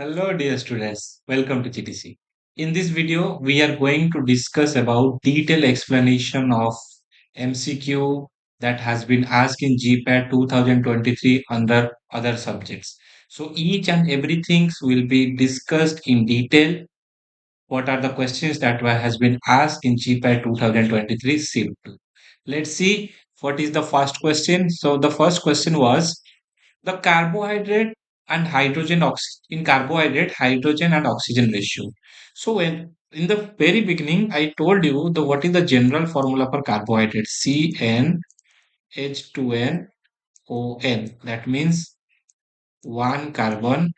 Hello dear students, welcome to GTC. In this video, we are going to discuss about detailed explanation of MCQ that has been asked in Gpat 2023 under other subjects. So each and everything will be discussed in detail. What are the questions that has been asked in Gpat 2023 simple. Let's see what is the first question. So the first question was the carbohydrate and in carbohydrate hydrogen and oxygen ratio. So when in the very beginning I told you the what is the general formula for carbohydrate, CnH2nOn. That means one carbon,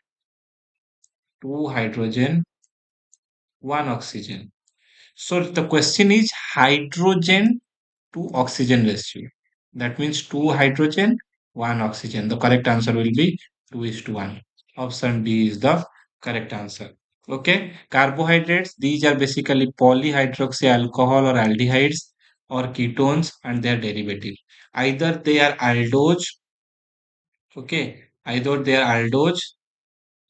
two hydrogen, one oxygen. So the question is hydrogen to oxygen ratio. That means two hydrogen, one oxygen. The correct answer will be 2 is to 1. Option D is the correct answer. Okay. Carbohydrates, these are basically polyhydroxy alcohol or aldehydes or ketones and their derivative. Either they are aldose, okay, either they are aldose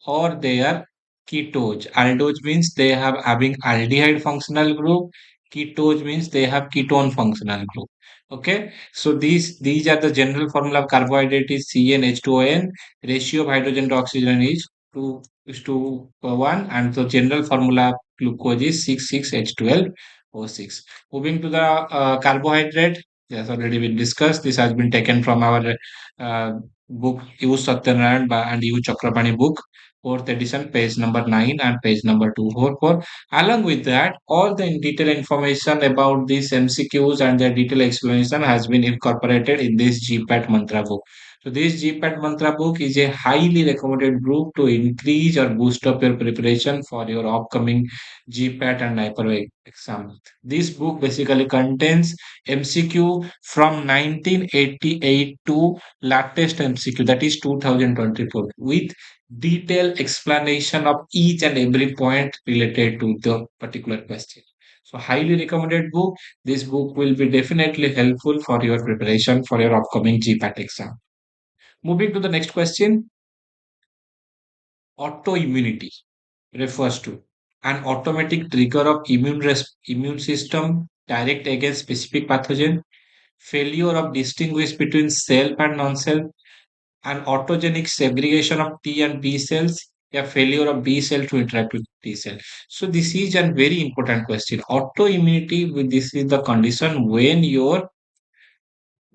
or they are ketose. Aldose means they have having aldehyde functional group. Ketose means they have ketone functional group. Okay, so these are the general formula of carbohydrate is CnH2n. Ratio of hydrogen to oxygen is 2:1, and the general formula of glucose is 6,6H12O6. Moving to the carbohydrate, yes, already been discussed. This has been taken from our uh, book U Satyanarayan and U Chakrapani book, fourth edition, page number 9 and page number 244. Along with that, all the in detail information about these MCQs and their detailed explanation has been incorporated in this GPAT Mantra book. So this GPAT Mantra book is a highly recommended book to increase or boost up your preparation for your upcoming GPAT and NIPER exam. This book basically contains MCQ from 1988 to latest MCQ, that is 2024, with detailed explanation of each and every point related to the particular question. So highly recommended book. This book will be definitely helpful for your preparation for your upcoming GPAT exam. Moving to the next question, autoimmunity refers to an automatic trigger of immune system direct against specific pathogen, failure of distinguish between self and non-self, an autogenic segregation of T and B cells, a failure of B cell to interact with T cell. So this is a very important question. Autoimmunity, this is the condition when your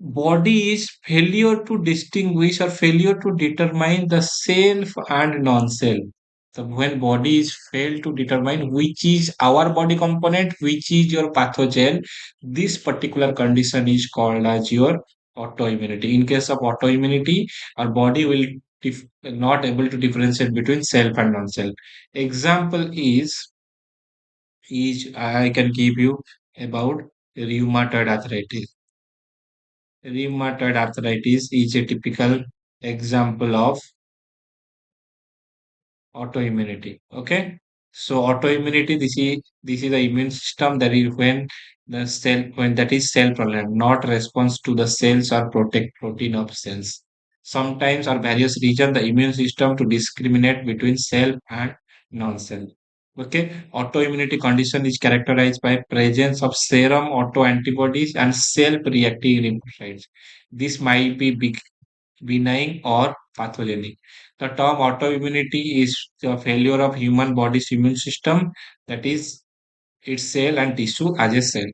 body is failure to distinguish or failure to determine the self and non-self. So when body is failed to determine which is our body component, which is your pathogen, this particular condition is called as your autoimmunity. In case of autoimmunity, our body will not able to differentiate between self and non-self. Example is I can give you about rheumatoid arthritis. Rheumatoid arthritis is a typical example of autoimmunity. Okay, so autoimmunity, this is the immune system that is when that is cell tolerant, not response to the cells or protect protein of cells. Sometimes or various region the immune system to discriminate between self and non-self. Okay, autoimmunity condition is characterized by presence of serum autoantibodies and self-reactive lymphocytes. This might be benign or pathogenic. The term autoimmunity is the failure of human body's immune system, that is its cell and tissue as a cell.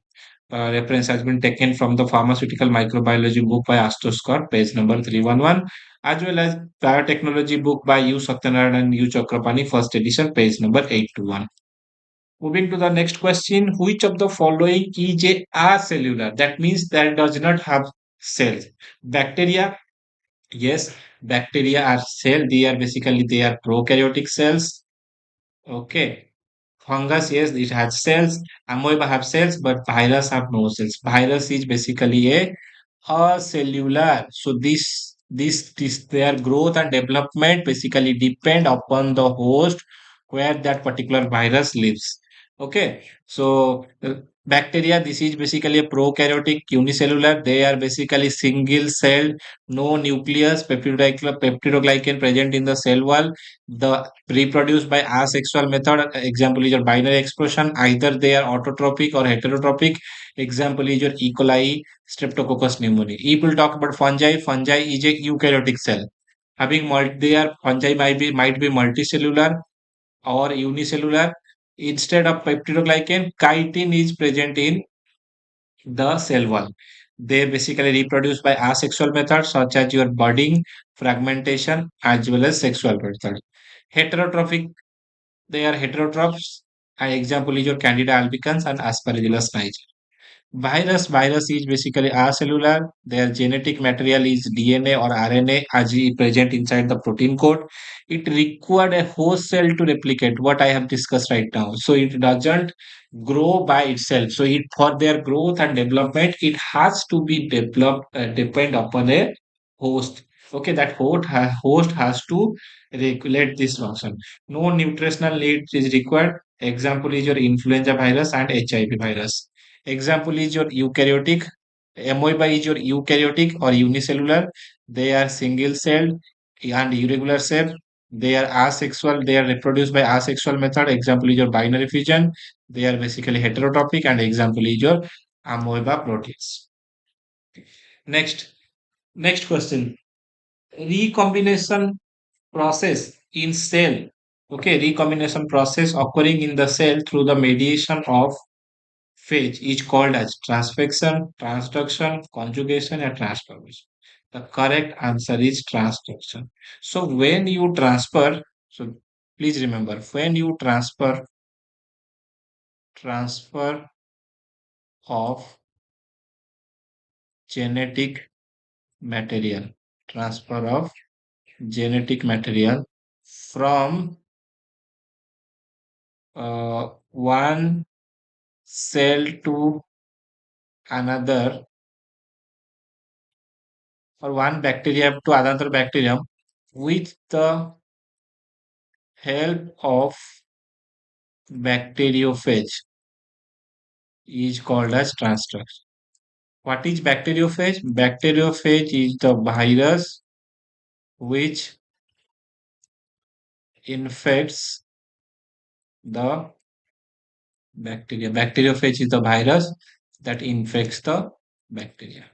Reference has been taken from the pharmaceutical microbiology book by Astoskar, page number 311, as well as biotechnology book by U Satyanarayan and U Chakrapani, first edition, page number 821. Moving to the next question, which of the following is a acellular? That means that does not have cells. Bacteria. Yes, bacteria are cell. They are prokaryotic cells. Okay. Fungus, yes, it has cells. Amoeba have cells, but virus have no cells. Virus is basically a cellular. So this their growth and development basically depend upon the host where that particular virus lives. Okay, so bacteria, this is basically a prokaryotic unicellular. They are basically single celled, no nucleus, peptidoglycan present in the cell wall. The reproduced by asexual method. Example is your binary expression. Either they are autotrophic or heterotropic. Example is your E. coli, Streptococcus pneumoniae. If we'll talk about fungi, fungi is a eukaryotic cell. Having they are fungi might be multicellular or unicellular. Instead of peptidoglycan, chitin is present in the cell wall. They basically reproduce by asexual methods such as your budding, fragmentation, as well as sexual methods. Heterotrophic, they are heterotrophs. An example is your Candida albicans and Aspergillus niger. Virus is basically acellular. Their genetic material is DNA or RNA as present inside the protein code. It required a host cell to replicate what I have discussed right now. So it doesn't grow by itself. So it for their growth and development, it has to be developed depend upon a host. Okay, that host has to regulate this function. No nutritional need is required. Example is your influenza virus and HIV virus. Example is your eukaryotic. Amoeba is your eukaryotic or unicellular. They are single celled and irregular shape. They are asexual. They are reproduced by asexual method. Example is your binary fission. They are basically heterotropic. And example is your amoeba proteins. Next, next question. Recombination process in cell. Okay, recombination process occurring in the cell through the mediation of phase is called as transfection, transduction, conjugation, and transformation. The correct answer is transduction. So when you transfer, so please remember, when you transfer of genetic material, transfer of genetic material from one cell to another or one bacterium to another bacterium with the help of bacteriophage is called as transduction. What is bacteriophage? Bacteriophage is the virus which infects the bacteria. Bacteriophage is the virus that infects the bacteria.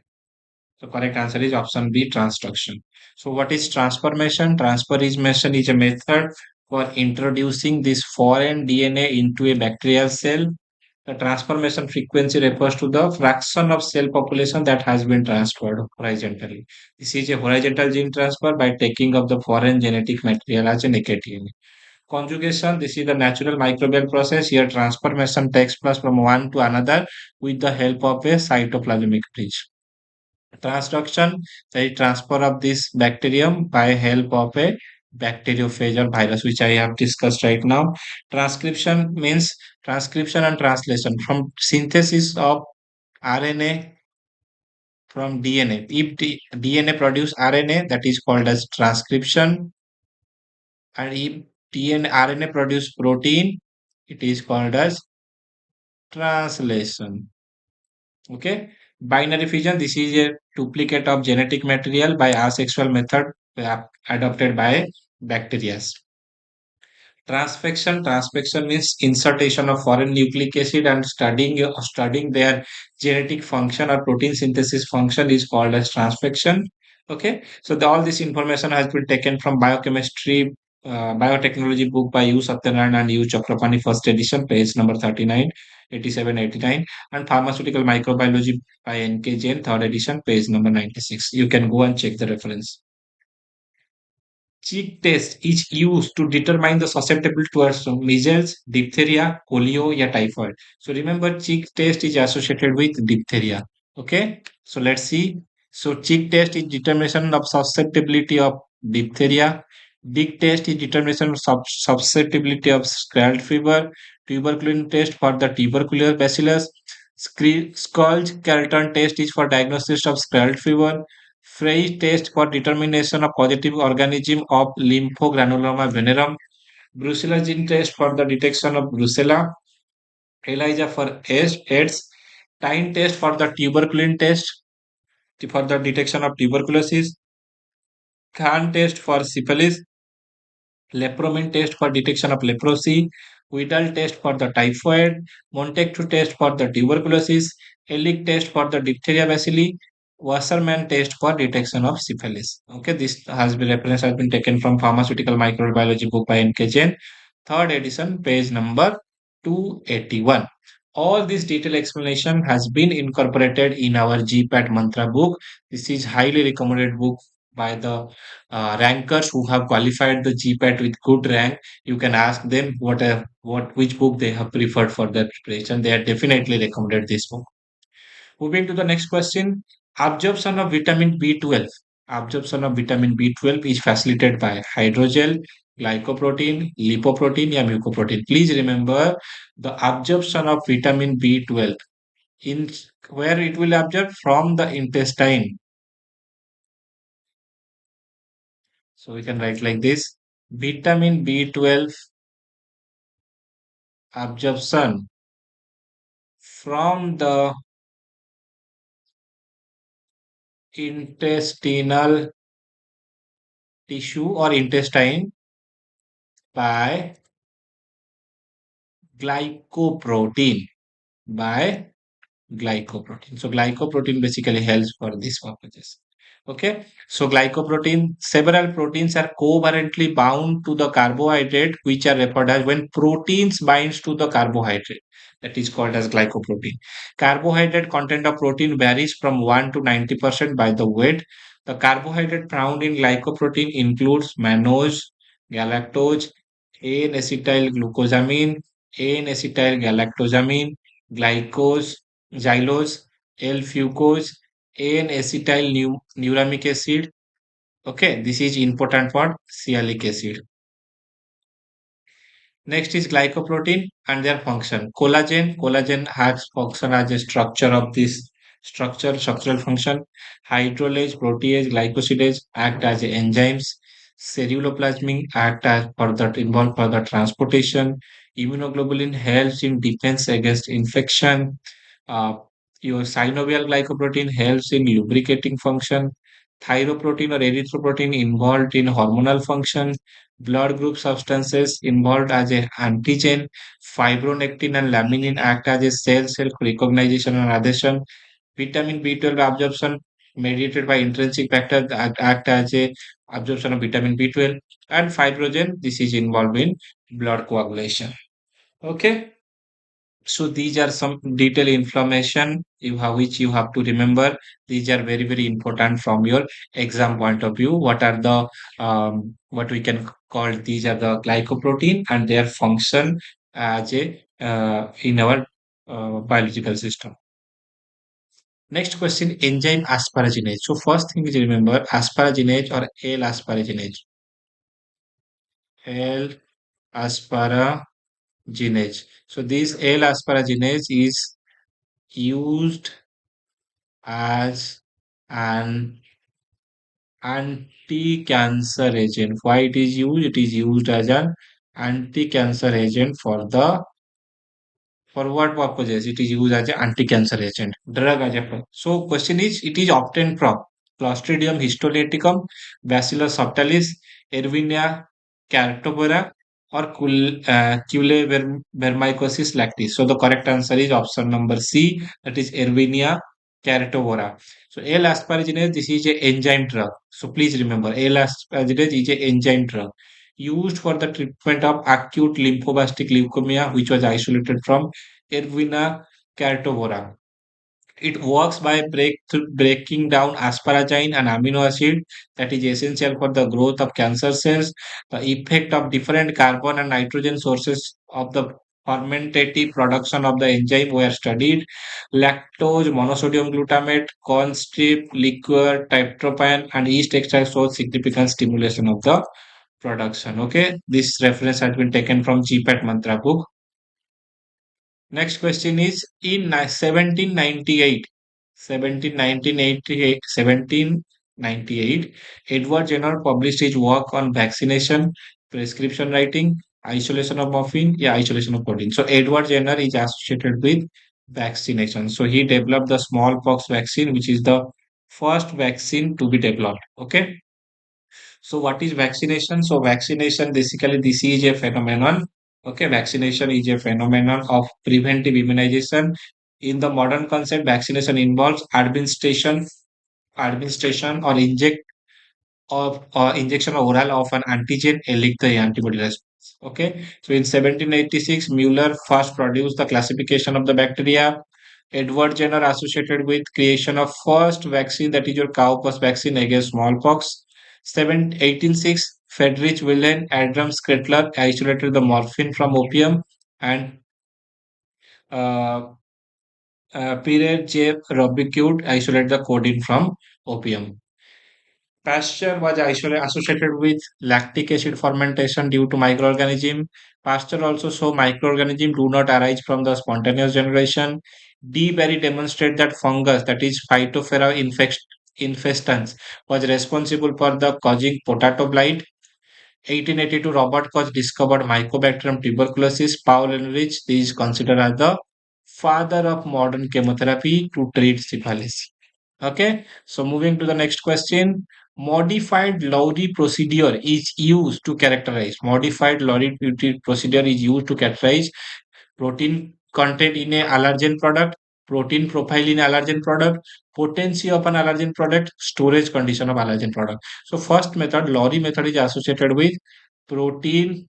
So correct answer is option B, transduction. So what is transformation? Transformation is a method for introducing this foreign DNA into a bacterial cell. The transformation frequency refers to the fraction of cell population that has been transferred horizontally. This is a horizontal gene transfer by taking of the foreign genetic material as a naked DNA. Conjugation, this is the natural microbial process. Here, transformation takes place from one to another with the help of a cytoplasmic bridge. Transduction, the transfer of this bacterium by help of a bacteriophage or virus, which I have discussed right now. Transcription means transcription and translation from synthesis of RNA from DNA. If DNA produce RNA, that is called as transcription, and if DNA RNA produce protein, it is called as translation. Okay. Binary fission, this is a duplicate of genetic material by asexual method adopted by bacteria. Transfection means insertion of foreign nucleic acid and studying their genetic function or protein synthesis function is called as transfection. Okay, so all this information has been taken from biochemistry, biotechnology book by U. Satyanarayan and U. Chakrapani, first edition, page number 39, 87, 89, and pharmaceutical microbiology by N.K. Jain, third edition, page number 96. You can go and check the reference. Cheek test is used to determine the susceptibility towards measles, diphtheria, polio, or typhoid. So remember, cheek test is associated with diphtheria. Okay, so let's see. So cheek test is determination of susceptibility of diphtheria. Dick test is determination of susceptibility of scald fever. Tuberculin test for the tubercular bacillus. Skull skeleton test is for diagnosis of scald fever. Frey test for determination of positive organism of lymphogranuloma venerum. Brucella gene test for the detection of brucella. ELISA for AIDS, time test for the tuberculin test for the detection of tuberculosis, CAN test for syphilis, Lepromin test for detection of leprosy, Widal test for the typhoid, Montectu test for the tuberculosis, Ehrlich test for the diphtheria bacilli, Wassermann test for detection of syphilis. Okay, this has been reference has been taken from Pharmaceutical Microbiology book by N.K. Jain, third edition, page number 281. All this detailed explanation has been incorporated in our Gpat mantra book. This is highly recommended book by the rankers who have qualified the GPAT with good rank. You can ask them what which book they have preferred for their preparation. They are definitely recommended this book. Moving to the next question, absorption of vitamin B12. Absorption of vitamin B12 is facilitated by hydrogel, glycoprotein, lipoprotein, or mucoprotein. Please remember the absorption of vitamin B12 in where it will absorb from the intestine. So we can write like this: vitamin B12 absorption from the intestinal tissue or intestine by glycoprotein. By glycoprotein. So glycoprotein basically helps for these purposes. Okay. So glycoprotein, several proteins are covalently bound to the carbohydrate, which are referred as when proteins binds to the carbohydrate. That is called as glycoprotein. Carbohydrate content of protein varies from 1 to 90% by the weight. The carbohydrate found in glycoprotein includes mannose, galactose, N-acetyl glucosamine, N-acetyl galactosamine, glycose, xylose, L-fucose, N-acetyl neuramic acid. Okay, this is important for sialic acid. Next is glycoprotein and their function. Collagen. Collagen has function as a structure of this structural function. Hydrolase, protease, glycosidase act as enzymes. Ceruloplasmin act as further involved further transportation. Immunoglobulin helps in defense against infection. Uh, your synovial glycoprotein helps in lubricating function. Thyroprotein or erythroprotein involved in hormonal function. Blood group substances involved as a antigen. Fibronectin and laminin act as a cell recognition and adhesion. Vitamin B12 absorption mediated by intrinsic factors that act as a absorption of vitamin B12. And fibrogen, this is involved in blood coagulation. Okay. So these are some detailed information you have which you have to remember. These are very important from your exam point of view. What are the what we can call these are the glycoprotein and their function as a in our biological system. Next question, enzyme asparaginase. So first thing is remember asparaginase or L-asparaginase. L-asparaginase. So this L-asparaginase is used as an anti-cancer agent. Why it is used? It is used as an anti-cancer agent for what purposes? It is used as an anti-cancer agent. Drug as a so question is it is obtained from Clostridium histolyticum, Bacillus subtilis, Erwinia cartopora, or Vermicosis lactis. So the correct answer is option number C, that is Erwinia cartopora. So L-asparaginase, this is a enzyme drug. So please remember, L-asparaginase is a enzyme drug used for the treatment of acute lymphoblastic leukemia, which was isolated from Erwina cartovora. It works by breaking down asparagine and amino acid that is essential for the growth of cancer cells. The effect of different carbon and nitrogen sources of the fermentative production of the enzyme were studied. Lactose, monosodium glutamate, corn strip, liquor, tryptophan, and yeast extract show significant stimulation of the production. Okay, this reference has been taken from Gpat Mantra book. Next question is in 1798, Edward Jenner published his work on vaccination, prescription writing. Isolation of morphine, yeah, isolation of protein. So Edward Jenner is associated with vaccination. So he developed the smallpox vaccine, which is the first vaccine to be developed. Okay. So what is vaccination? So vaccination basically this is a phenomenon. Okay, vaccination is a phenomenon of preventive immunization. In the modern concept, vaccination involves administration or injection oral of an antigen elect the antibody response. Okay, so in 1786, Mueller first produced the classification of the bacteria. Edward Jenner associated with creation of first vaccine, that is your cowpox vaccine against smallpox. 1806, Friedrich Wilhelm Adams Krettler isolated the morphine from opium, and uh, Pierre J. Robichaud isolated the codeine from opium. Pasture was associated with lactic acid fermentation due to microorganism. Pasture also saw microorganisms do not arise from the spontaneous generation. D. Berry demonstrated that fungus, that is Phytophthora infestans, was responsible for the causing potato blight. 1882, Robert Koch discovered Mycobacterium tuberculosis. Paul Ehrlich is considered as the father of modern chemotherapy to treat syphilis. Okay, so moving to the next question. Modified Lowry procedure is used to characterize. Modified Lowry procedure is used to characterize protein content in a allergen product, protein profile in allergen product, potency of an allergen product, storage condition of allergen product. So first method, Lowry method, is associated with protein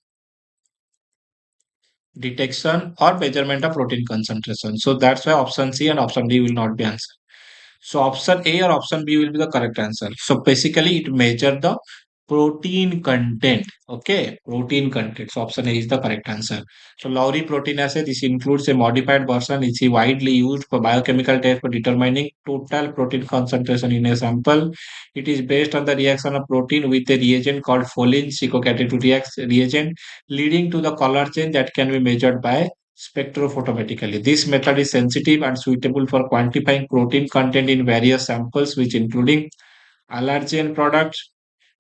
detection or measurement of protein concentration. So that's why option C and option D will not be answered. So option A or option B will be the correct answer. So basically it measure the protein content. Okay, protein content. So option A is the correct answer. So Lowry protein assay, this includes a modified version. It's widely used for biochemical test for determining total protein concentration in a sample. It is based on the reaction of protein with a reagent called Folin reagent, leading to the color change that can be measured by spectrophotometrically. This method is sensitive and suitable for quantifying protein content in various samples, which including allergen products,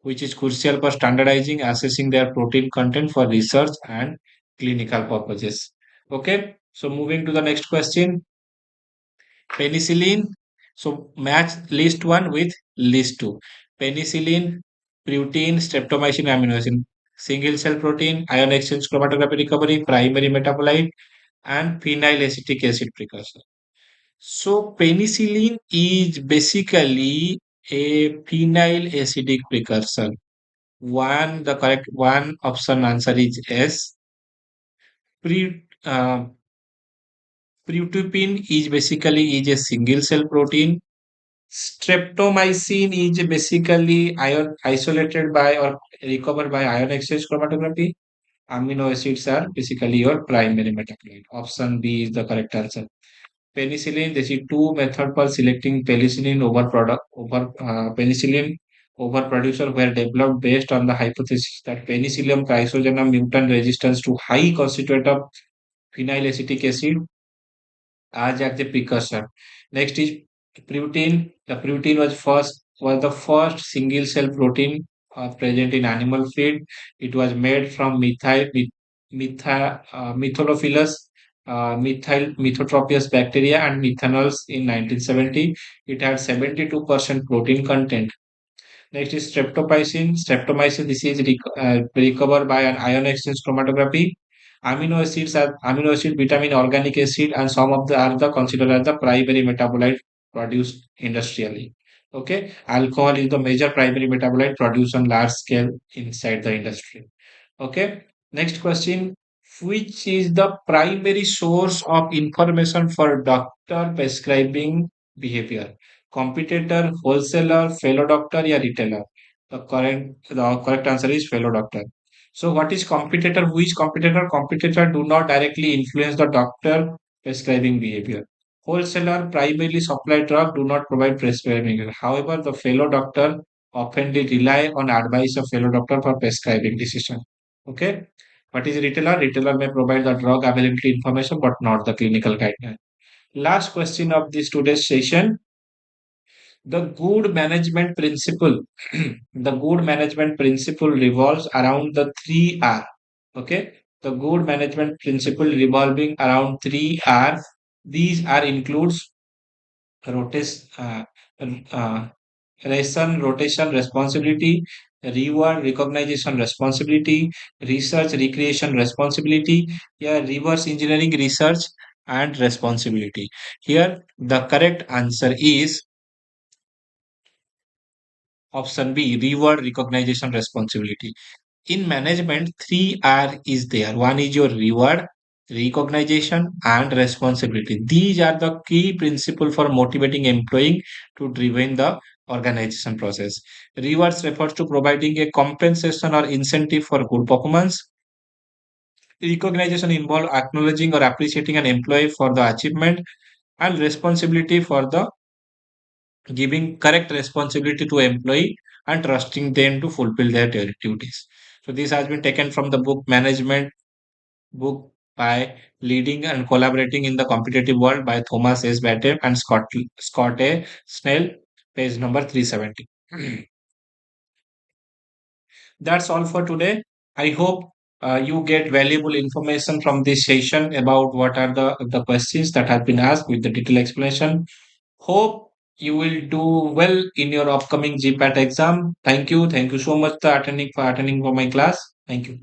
which is crucial for standardizing, assessing their protein content for research and clinical purposes. Okay, so moving to the next question. Penicillin. So match list one with list two. Penicillin, protein, streptomycin, amino acid, single cell protein, ion exchange chromatography recovery, primary metabolite, and phenyl acetic acid precursor. So penicillin is basically a phenyl acidic precursor. The correct one option answer is S. Pre, uh, Protupin is basically is a single cell protein. Streptomycin is basically ion isolated by or recovered by ion exchange chromatography. Amino acids are basically your primary metabolite. Option B is the correct answer. Penicillin, there is two method for selecting penicillin over producer were developed based on the hypothesis that Penicillium chrysogenum mutant resistance to high constituent of phenylacetic acid as at the precursor. Next is protein. The protein was the first single cell protein present in animal feed. It was made from methylophilus methotropius bacteria and methanols in 1970. It had 72% protein content. Next is streptomycin. Streptomycin, this is recovered by an ion exchange chromatography. Amino acid, vitamin, organic acid, and some of the are the considered as the primary metabolite produced industrially. Okay, alcohol is the major primary metabolite produced on large scale inside the industry. Okay, next question. Which is the primary source of information for doctor prescribing behavior? Competitor, wholesaler, fellow doctor, or retailer? The correct answer is fellow doctor. So, what is competitor? Who is competitor? Competitor do not directly influence the doctor prescribing behavior. Wholesaler primarily supply drug, do not provide prescribing behavior. However, the fellow doctor often they rely on advice of fellow doctor for prescribing decision. Okay. What is retailer? Retailer may provide the drug availability information but not the clinical guideline. Last question of this today's session. The good management principle. The good management principle revolves around the three R. Okay. The good management principle revolving around three are these are includes rotation, uh, rotation responsibility, reward recognition responsibility, research recreation responsibility, yeah, reverse engineering research and responsibility. Here, the correct answer is option B, reward recognition responsibility. In management, three R is there. One is your reward, recognition, and responsibility. These are the key principle for motivating employee to driven the organization process. Rewards refers to providing a compensation or incentive for good performance. Recognition involve acknowledging or appreciating an employee for the achievement, and responsibility for the giving correct responsibility to employee and trusting them to fulfill their duties. So this has been taken from the book Management book by Leading and Collaborating in the Competitive World by Thomas S. Batte and Scott A. Snell, page number 370. That's all for today. I hope you get valuable information from this session about what are the questions that have been asked with the detailed explanation. Hope you will do well in your upcoming GPAT exam. Thank you. Thank you so much for attending for my class. Thank you.